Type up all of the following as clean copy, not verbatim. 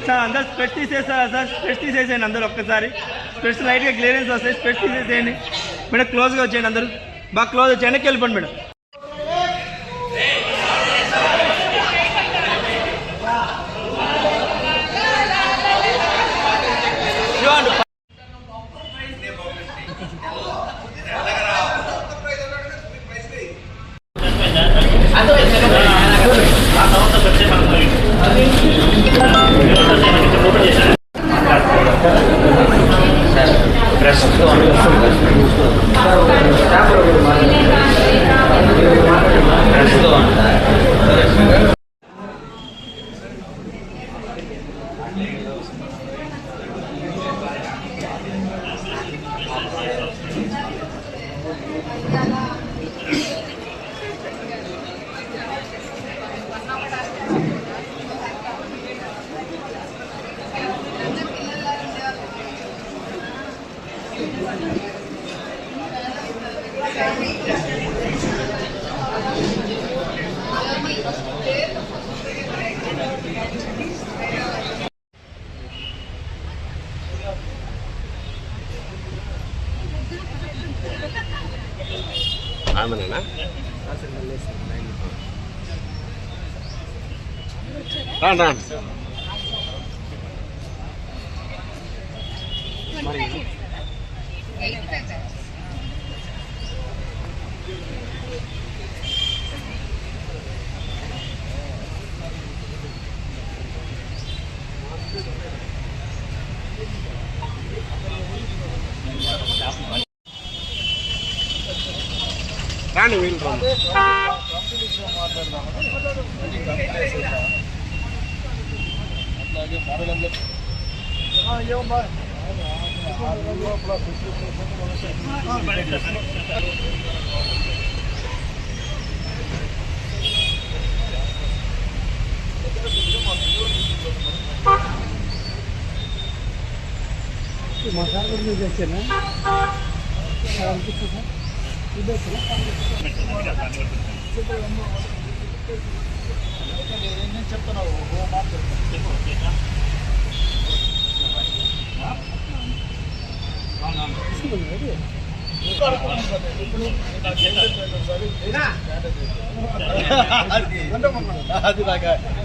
Sir అందరు స్పెట్స్ తీసేస్తారా sir? స్పెట్స్ తీసేసేయండి అందరూ ఒక్కసారి. స్పెట్స్ లైట్గా క్లియరెన్స్ వస్తాయి, స్పెట్స్ తీసేసేయండి మేడం. క్లోజ్గా వచ్చేయండి అందరూ, బాగా క్లోజ్ వచ్చి వెనక్కి వెళ్ళిపోండి మేడం. ఆమెనా? రా రాండి వీళ్ళు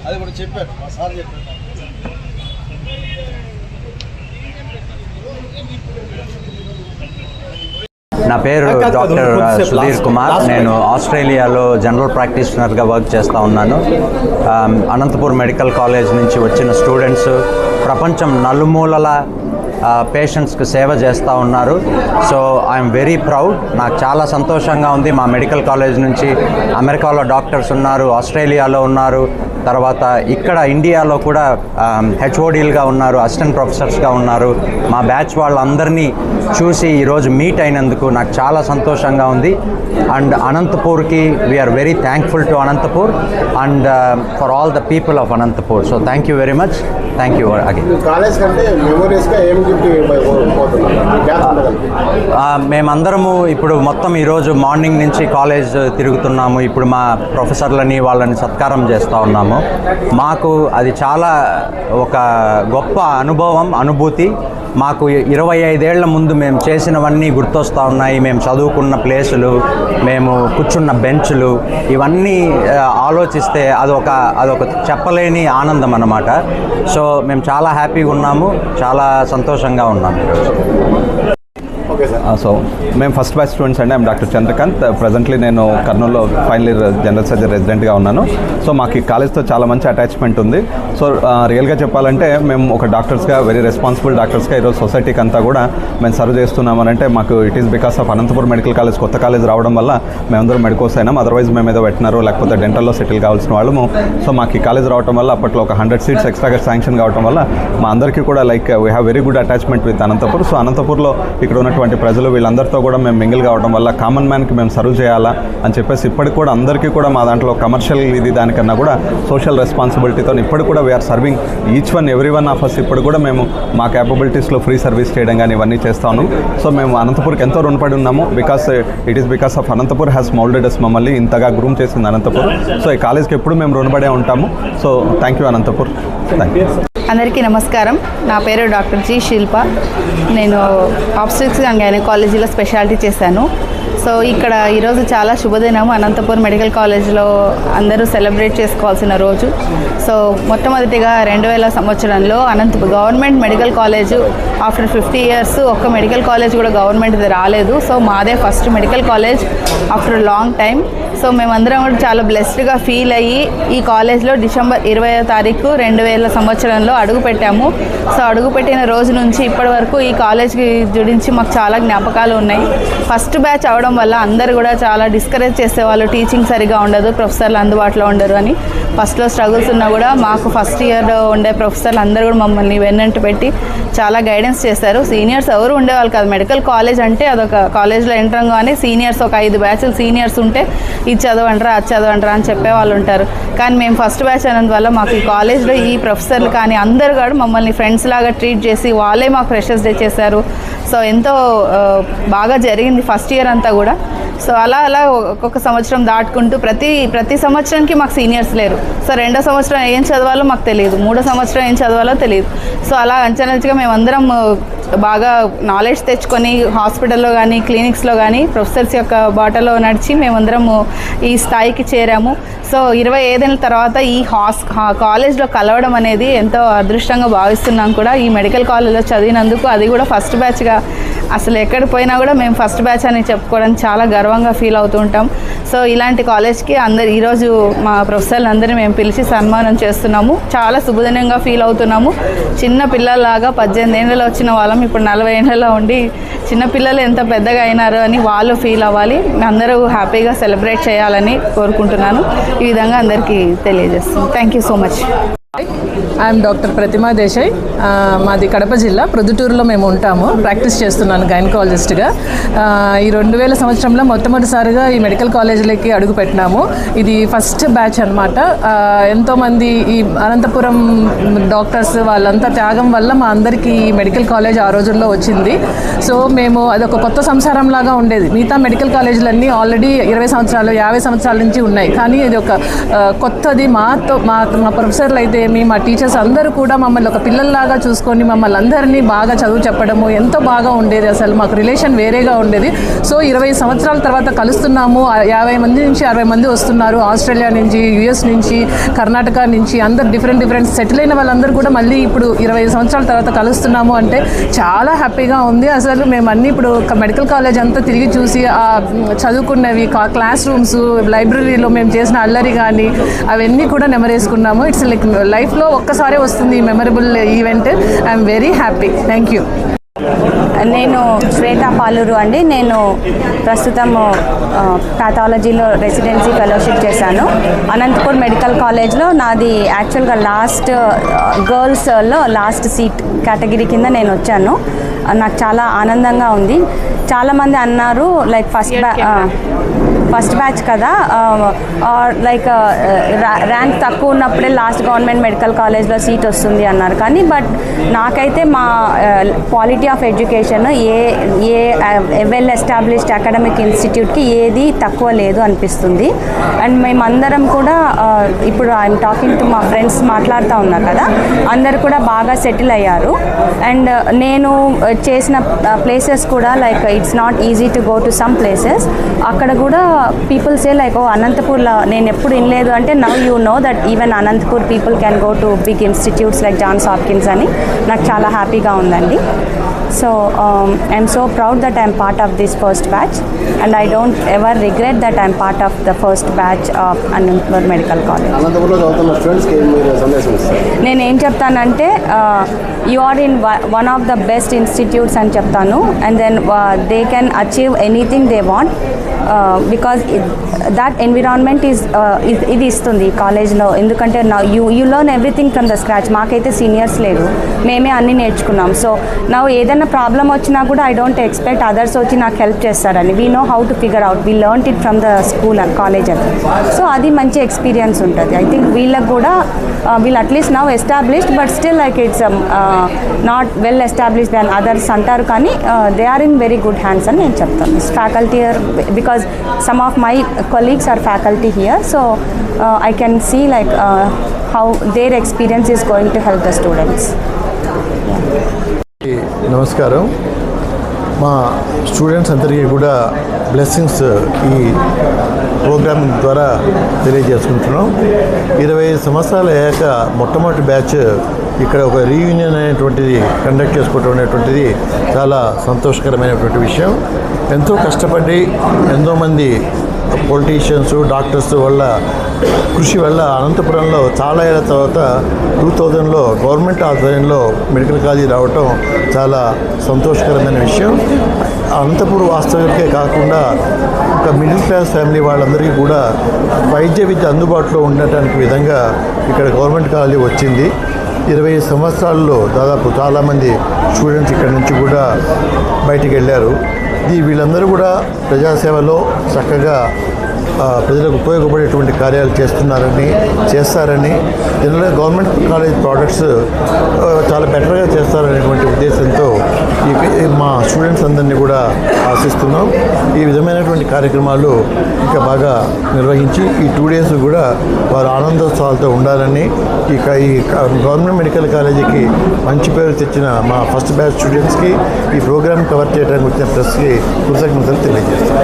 అది కూడా చెప్పారు మా సార్ చెప్పారు. నా పేరు డాక్టర్ సుధీర్ కుమార్. నేను ఆస్ట్రేలియాలో జనరల్ ప్రాక్టీషనర్గా వర్క్ చేస్తూ ఉన్నాను. అనంతపూర్ మెడికల్ కాలేజ్ నుంచి వచ్చిన స్టూడెంట్స్ ప్రపంచం నలుమూలల పేషెంట్స్కి సేవ చేస్తూ ఉన్నారు. So I'm very proud. నాకు చాలా సంతోషంగా ఉంది. మా మెడికల్ కాలేజ్ నుంచి అమెరికాలో డాక్టర్స్ ఉన్నారు, ఆస్ట్రేలియాలో ఉన్నారు, తర్వాత ఇక్కడ ఇండియాలో కూడా హెచ్ఓడీలుగా ఉన్నారు, అసిస్టెంట్ ప్రొఫెసర్స్గా ఉన్నారు. మా బ్యాచ్ వాళ్ళందరినీ చూసి ఈరోజు మీట్ అయినందుకు నాకు చాలా సంతోషంగా ఉంది. అండ్ అనంతపూర్కి we are very thankful to Anantapur and for all the people of Anantapur. So thank you very much. Thank you again. మేమందరము ఇప్పుడు మొత్తం ఈరోజు మార్నింగ్ నుంచి కాలేజ్ తిరుగుతున్నాము. ఇప్పుడు మా ప్రొఫెసర్లని వాళ్ళని సత్కారం చేస్తూ ఉన్నాము. మాకు అది చాలా ఒక గొప్ప అనుభూతి. మాకు 25 ఏళ్ల ముందు మేము చేసినవన్నీ గుర్తొస్తూ ఉన్నాయి. మేము చదువుకున్న ప్లేసులు, మేము కూర్చున్న బెంచ్లు, ఇవన్నీ ఆలోచిస్తే అదొక చెప్పలేని ఆనందం అన్నమాట. సో మేము చాలా హ్యాపీగా ఉన్నాము, చాలా సంతోషంగా ఉన్నాము ఈరోజు. సో మేము ఫస్ట్ బ్యాచ్ స్టూడెంట్స్ అండి. I'm doctor Chandrakanth. ప్రజెంట్లీ నేను కర్నూలులో ఫైనల్ ఇయర్ జనరల్ సర్జరీ రెసిడెంట్గా ఉన్నాను. సో మాకు ఈ కాలేజ్తో చాలా మంచి అటాచ్మెంట్ ఉంది. సో రియల్గా చెప్పాలంటే మేము ఒక డాక్టర్స్గా, వెరీ రెస్పాన్సిబుల్ డాక్టర్స్గా ఈరోజు సొసైటీకి అంతా కూడా మేము సర్వ్ చేస్తున్నామనంటే మాకు it is because of Anantapur medical college కొత్త కాలేజ్ రావడం వల్ల మేమందరం మెడికోస్ అయినాం. అదర్వైజ్ మేము ఏదో వెటనరీ లేకపోతే డెంటల్లో సెటిల్ కావాల్సిన వాళ్ళము. సో మాకు ఈ కాలేజ్ రావడం వల్ల అప్పట్లో ఒక 100 సీట్స్ ఎక్స్ట్రాగా శాంక్షన్ కావడం వల్ల మా అందరికీ కూడా like we have very good attachment with Anantapur. So అనంతపూర్లో ఇక్కడ ఉన్నటువంటి ప్రజలు ప్రజలు వీళ్ళందరితో కూడా మేము మింగిల్ కావడం వల్ల కామన్ మ్యాన్కి మేము సర్వ్ చేయాలా అని చెప్పేసి ఇప్పటికి కూడా అందరికీ కూడా మా దాంట్లో కమర్షియల్ ఇది దానికన్నా కూడా సోషల్ రెస్పాన్సిబిలిటీతో ఇప్పటికి కూడా we are serving each one every one of us. ఇప్పుడు కూడా మేము మా క్యాపబిలిటీస్లో ఫ్రీ సర్వీస్ చేయడం కానీ ఇవన్నీ చేస్తా ఉన్నాం. సో మేము అనంతపూర్కి ఎంతో రుణపడి ఉన్నాము. It is because of Anantapur has moulded us, మమ్మల్ని ఇంతగా గ్రూమ్ చేసింది అనంతపూర్. సో ఈ కాలేజ్కి ఎప్పుడు మేము రుణపడే ఉంటాము. So thank you Anantapur. Thank you. అందరికీ నమస్కారం. నా పేరు డాక్టర్ జి శిల్ప. నేను ఆబ్స్టెట్రిక్స్ అండ్ గైనకాలజీలో స్పెషాలిటీ చేశాను. సో ఇక్కడ ఈరోజు చాలా శుభదినం. అనంతపూర్ మెడికల్ కాలేజ్లో అందరూ సెలబ్రేట్ చేసుకోవాల్సిన రోజు. సో మొట్టమొదటిగా 2000 సంవత్సరంలో Anantapur government medical college after 50 years ఒక్క మెడికల్ కాలేజ్ కూడా గవర్నమెంట్ది రాలేదు. సో మాదే first medical college after long time. So మేమందరం కూడా చాలా బ్లెస్డ్గా ఫీల్ అయ్యి ఈ కాలేజ్లో డిసెంబర్ 20వ తారీఖు 2000 సంవత్సరంలో అడుగుపెట్టాము. సో అడుగుపెట్టిన రోజు నుంచి ఇప్పటి వరకు ఈ కాలేజ్కి గురించి మాకు చాలా జ్ఞాపకాలు ఉన్నాయి. ఫస్ట్ బ్యాచ్ అవడం వల్ల అందరూ కూడా చాలా డిస్కరేజ్ చేసేవాళ్ళు, టీచింగ్ సరిగా ఉండదు, ప్రొఫెసర్లు అందుబాటులో ఉండరు అని. ఫస్ట్లో స్ట్రగుల్స్ ఉన్నా కూడా మాకు ఫస్ట్ ఇయర్లో ఉండే ప్రొఫెసర్లు అందరూ కూడా మమ్మల్ని వెన్నంటి పెట్టి చాలా గైడెన్స్ చేశారు. సీనియర్స్ ఎవరు ఉండేవాళ్ళు కాదు. మెడికల్ కాలేజ్ అంటే అదొక కాలేజ్లో ఎంటర్ కానీ సీనియర్స్ ఒక 5 బ్యాచ్లు సీనియర్స్ ఉంటే ఇది చదవంటారా అది చదవంటారా అని చెప్పేవాళ్ళు ఉంటారు. కానీ మేము ఫస్ట్ బ్యాచ్ అయినందువల్ల మాకు ఈ కాలేజ్లో ఈ ప్రొఫెసర్లు కానీ అందరూ కూడా మమ్మల్ని ఫ్రెండ్స్ లాగా ట్రీట్ చేసి వాళ్ళే మాకు ఫ్రెషర్స్ డే చేశారు. సో ఎంతో బాగా జరిగింది ఫస్ట్ ఇయర్ అంతా కూడా. సో అలా ఒక్కొక్క సంవత్సరం దాటుకుంటూ ప్రతి సంవత్సరానికి మాకు సీనియర్స్ లేరు. సో 2వ సంవత్సరం ఏం చదవాలో మాకు తెలియదు, 3వ సంవత్సరం ఏం చదవాలో తెలియదు. సో అలా అంచెలంచెగా మేమందరం బాగా నాలెడ్జ్ తెచ్చుకొని హాస్పిటల్లో కానీ క్లినిక్స్లో కానీ ప్రొఫెసర్స్ యొక్క బాటలో నడిచి మేమందరము ఈ స్థాయికి చేరాము. సో 25 ఏళ్ళ తర్వాత ఈ కాలేజ్లో కలవడం అనేది ఎంతో అదృష్టంగా భావిస్తున్నాం కూడా. ఈ మెడికల్ కాలేజ్లో చదివినందుకు, అది కూడా ఫస్ట్ బ్యాచ్గా. అసలు ఎక్కడికి పోయినా కూడా మేము ఫస్ట్ బ్యాచ్ అని చెప్పుకోవడానికి చాలా గర్వంగా ఫీల్ అవుతూ ఉంటాం. సో ఇలాంటి కాలేజ్కి ఈరోజు మా ప్రొఫెసర్లు అందరినీ మేము పిలిచి సన్మానం చేస్తున్నాము. చాలా శుభదినంగా ఫీల్ అవుతున్నాము. చిన్న పిల్లల్లాగా 18 ఏళ్ళలో వచ్చిన వాళ్ళం ఇప్పుడు 40 ఏళ్ళలో ఉండి చిన్నపిల్లలు ఎంత పెద్దగా అయినారు అని వాళ్ళు ఫీల్ అవ్వాలి. అందరూ హ్యాపీగా సెలబ్రేట్ చేయాలని కోరుకుంటున్నాను. ఈ విధంగా అందరికీ తెలియజేస్తాను. Thank you so much. I'm doctor Pratima Desai. మాది కడప జిల్లా ప్రొద్దుటూరులో మేము ఉంటాము. ప్రాక్టీస్ చేస్తున్నాను గైనకాలజిస్ట్గా. ఈ 2000 సంవత్సరంలో మొట్టమొదటిసారిగా ఈ మెడికల్ కాలేజీలకి అడుగు పెట్టినాము. ఇది ఫస్ట్ బ్యాచ్ అనమాట. ఎంతోమంది ఈ అనంతపురం డాక్టర్స్ వాళ్ళంతా త్యాగం వల్ల మా అందరికీ ఈ మెడికల్ కాలేజ్ ఆ రోజుల్లో వచ్చింది. సో మేము అదొక కొత్త సంసారం లాగా ఉండేది. మిగతా మెడికల్ కాలేజీలన్నీ ఆల్రెడీ 20 సంవత్సరాలు 50 సంవత్సరాల నుంచి ఉన్నాయి. కానీ ఇది ఒక కొత్తది. మా ప్రొఫెసర్లు అయితే మా టీచర్స్ అందరూ కూడా మమ్మల్ని ఒక పిల్లల్లాగా చూసుకొని మమ్మల్ని అందరినీ బాగా చదువు చెప్పడము ఎంతో బాగా ఉండేది. అసలు మాకు రిలేషన్ వేరేగా ఉండేది. సో 20 సంవత్సరాల తర్వాత కలుస్తున్నాము. 50 మంది నుంచి 60 మంది వస్తున్నారు. ఆస్ట్రేలియా నుంచి, యుఎస్ నుంచి, కర్ణాటక నుంచి అందరు డిఫరెంట్ సెటిల్ అయిన వాళ్ళందరూ కూడా మళ్ళీ ఇప్పుడు 20 సంవత్సరాల తర్వాత కలుస్తున్నాము అంటే చాలా హ్యాపీగా ఉంది. అసలు మేము అన్నీ ఇప్పుడు మెడికల్ కాలేజ్ అంతా తిరిగి చూసి చదువుకున్నవి, క్లాస్ రూమ్స్, లైబ్రరీలో మేము చేసిన అల్లరి కానీ అవన్నీ కూడా నెమరేసుకున్నాము. ఇట్స్ లైక్ లైఫ్లో ఒక్కసారే వస్తుంది ఈ memorable event. I'm very happy. Thank you. నేను శ్వేతా పాలూరు అండి. నేను ప్రస్తుతం ప్యాథాలజీలో రెసిడెన్సీ ఫెలోషిప్ చేశాను అనంతపూర్ మెడికల్ కాలేజ్లో. నాది యాక్చువల్గా గర్ల్స్లో లాస్ట్ సీట్ కేటగిరీ కింద నేను వచ్చాను. నాకు చాలా ఆనందంగా ఉంది. చాలామంది అన్నారు లైక్ ఫస్ట్ బ్యాచ్ కదా, లైక్ ర్యాంక్ తక్కువ ఉన్నప్పుడే లాస్ట్ గవర్నమెంట్ మెడికల్ కాలేజ్లో సీట్ వస్తుంది అన్నారు. కానీ బట్ నాకైతే మా quality of education a well established academic ఇన్స్టిట్యూట్కి ఏది తక్కువ లేదు అనిపిస్తుంది. అండ్ మేమందరం కూడా ఇప్పుడు ఐఎమ్ టాకింగ్ టు మా ఫ్రెండ్స్ మాట్లాడుతూ ఉన్నారు కదా, అందరు కూడా బాగా సెటిల్ అయ్యారు. అండ్ నేను చేసిన ప్లేసెస్ కూడా like it's not easy to go to some places. అక్కడ కూడా పీపుల్ సే లైక్ అనంతపూర్లో నేను ఎప్పుడు వినలేదు అంటే now you know that even Anantapur people can go to big institutes like Johns Hopkins అని. నాకు చాలా హ్యాపీగా ఉందండి. So I'm so proud that I'm part of this first batch and I don't ever regret that I'm part of the first batch of Anantapur Medical College. అనంతపురంలో చదువుతున్న స్టూడెంట్స్కి మీరు సందేశం ఇస్తారు? నేను ఏం చెప్తానంటే you are in one of the best institutes అని చెప్తాను. And then they can achieve anything they want because that environment is ఇది ఇస్తుంది కాలేజ్లో. ఎందుకంటే you learn everything from the scratch. మాకైతే సీనియర్స్ లేరు, మేమే అన్నీ నేర్చుకున్నాం. సో నా ఏదైనా ఏదైనా ప్రాబ్లం వచ్చినా కూడా ఐ డోంట్ ఎక్స్పెక్ట్ అదర్స్ వచ్చి నాకు హెల్ప్ చేస్తారని. We know how to figure out, we learn it from the school and college అని. సో అది మంచి ఎక్స్పీరియన్స్ ఉంటుంది. ఐ థింక్ వీళ్ళకి కూడా వీళ్ళు at least now established but still like it's not well established than others అంటారు, కానీ they are in very good hands అని నేను చెప్తాను. Faculty because some of my colleagues are faculty here, so I can see like how their experience is going to help the students. నమస్కారం. మా students అందరికీ కూడా blessings ఈ programme ద్వారా తెలియజేసుకుంటున్నాం. 25 సంవత్సరాలు అయ్యాక మొట్టమొదటి బ్యాచ్ ఇక్కడ ఒక రీయూనియన్ అనేటువంటిది కండక్ట్ చేసుకోవడం అనేటువంటిది చాలా సంతోషకరమైనటువంటి విషయం. ఎంతో కష్టపడి ఎంతోమంది పొలిటీషియన్స్, డాక్టర్స్ వల్ల కృషి వల్ల అనంతపురంలో చాలా ఏళ్ళ తర్వాత 2000లో గవర్నమెంట్ ఆధ్వర్యంలో మెడికల్ కాలేజీ రావటం చాలా సంతోషకరమైన విషయం. అనంతపురం వాస్తవికే కాకుండా ఒక మిడిల్ క్లాస్ ఫ్యామిలీ వాళ్ళందరికీ కూడా వైద్య విద్య అందుబాటులో ఉండటానికి విధంగా ఇక్కడ గవర్నమెంట్ కాలేజీ వచ్చింది. 20 సంవత్సరాల్లో దాదాపు చాలామంది స్టూడెంట్స్ ఇక్కడ నుంచి కూడా బయటికి వెళ్ళారు. వీళ్ళందరూ కూడా ప్రజాసేవలో చక్కగా ప్రజలకు ఉపయోగపడేటువంటి కార్యాలు చేస్తారని జనరల్గా గవర్నమెంట్ కాలేజ్ ప్రోడక్ట్స్ చాలా బెటర్గా చేస్తారనేటువంటి ఉద్దేశంతో మా స్టూడెంట్స్ అందరినీ కూడా ఆశిస్తున్నాం. ఈ విధమైనటువంటి కార్యక్రమాలు ఇంకా బాగా నిర్వహించి ఈ 2 days కూడా వారు ఆనందోత్సవాలతో ఉండాలని ఈ గవర్నమెంట్ మెడికల్ కాలేజీకి మంచి పేరు తెచ్చిన మా ఫస్ట్ బ్యాచ్ స్టూడెంట్స్కి ఈ ప్రోగ్రామ్ కవర్ చేయడానికి వచ్చిన ప్రెస్కి కృతజ్ఞతలు తెలియజేస్తాం.